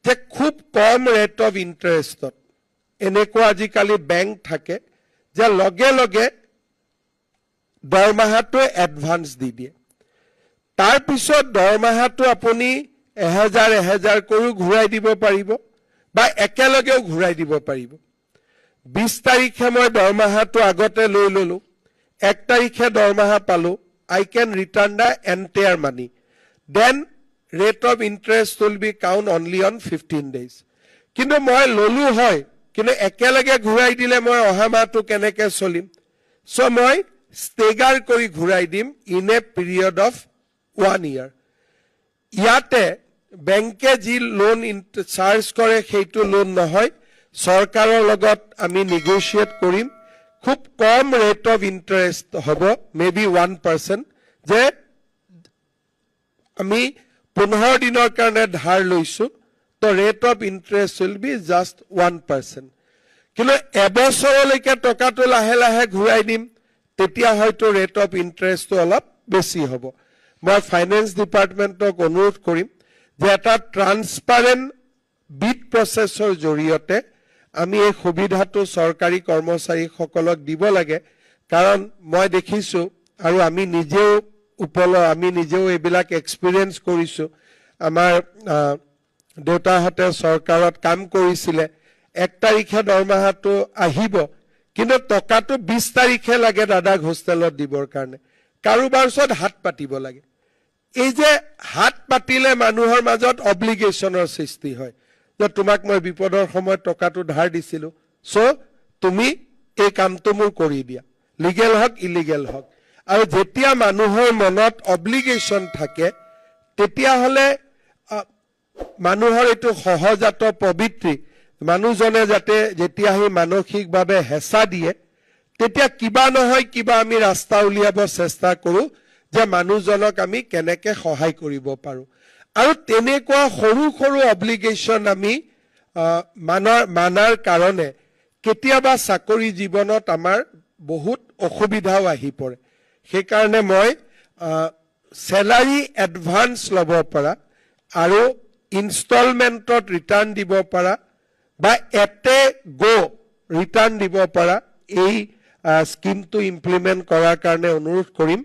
যে খুব কম rate of ইণ্টাৰেষ্টত এনেকুৱা আজিকালি বেংক থাকে যে লগে লগে দৰমহাটো এডভান্স দি দিয়ে তাৰ পিছত দৰমহাটো আপুনি 1000 কৰি ঘূৰাই দিব পাৰিব বা একেলগেও ঘূৰাই দিব পাৰিব 20 তাৰিখে মই দৰমহাটো আগতে লৈ ললো 1 তাৰিখে দৰমহা পালো I can return the entire money then rate of interest will be count only on 15 days কিন্তু মই ললো হয় কিন্তু একেলগে ঘূৰাই দিলে মই অহা মাহটো কেনেকৈ চলিম সো মই স্টেগাৰ কৰি ঘূৰাই দিম in a period of 1 year ইয়াতে বেংকে যি লোন চাৰ্জ কৰে সেইটো লোন নহয় সৰকাৰৰ লগত আমি নেগোশিয়েট কৰিম খুব কম ৰেট অফ ইন্টাৰেষ্ট হ'ব মেবি 1% যে আমি 15 দিনৰ কাৰণে ধাৰ লৈছো তো rate of interest will be just 1% কিন্তু এবছৰলৈকে টকাটো লাহে লাহে ঘূৰাই দিম তেতিয়া হয়তো ৰেট অফ ইন্টাৰেষ্টটো অলপ বেছি হ'ব মই ফাইনেন্স ডিপাৰ্টমেণ্টক অনুৰোধ কৰিম যে এটা ট্ৰান্সপাৰেন্ট বিড প্ৰসেছৰ জৰিয়তে আমি এই সুবিধাটো সৰকাৰি কৰ্মচাৰীসকলক দিব লাগে কাৰণ মই দেখিছো আৰু আমি নিজেও এইবিলাক এক্সপেৰিয়েন্স কৰিছো আমাৰ দেউতাহঁতে চৰকাৰত কাম কৰিছিলে 1 তাৰিখে দৰমহাটো আহিব কিন্তু টকাটো 20 তাৰিখে লাগে দাদাক হোষ্টেলত দিবৰ কাৰণে কাৰোবাৰ ওচৰত হাত পাতিব লাগে এই যে হাত পাতিলে মানুহৰ মাজত অব্লিগেশনৰ সৃষ্টি হয় যে তোমাক মই বিপদৰ সময়ত টকাটো ধাৰ দিছিলো সো তুমি এই কামটো মোৰ কৰি দিয়া লিগেল হক ইলিগেল হক আৰু যেতিয়া মানুহৰ মনত অব্লিগেশন থাকে তেতিয়া হলে মানুহৰ এটো সহজাত প্ৰবৃত্তি মানুহজনে যাতে যেতিয়া হি মানসিকভাৱে হেঁচা দিয়ে তেতিয়া কিবা নহয় কিবা আমি ৰাস্তা উলিয়াব চেষ্টা কৰো যে মানুহজনক আমি কেনেকে সহায় কৰিব পাৰো আৰু তেনেকুৱা সৰু সৰু অব্লিগেশন আমি মানাৰ কাৰণে কেতিয়াবা চাকৰি জীৱনত আমাৰ বহুত অসুবিধাও আহি পৰে সেই কাৰণে মই স্যালাৰি এডভান্স লব পৰা আৰু ইনষ্টলমেন্টত ৰিটাৰ্ণ দিব পৰা বা এতে গো ৰিটাৰ্ণ দিব পৰা এই স্কিমটো ইমপ্লিমেন্ট কৰাৰ কাৰণে অনুৰোধ কৰিম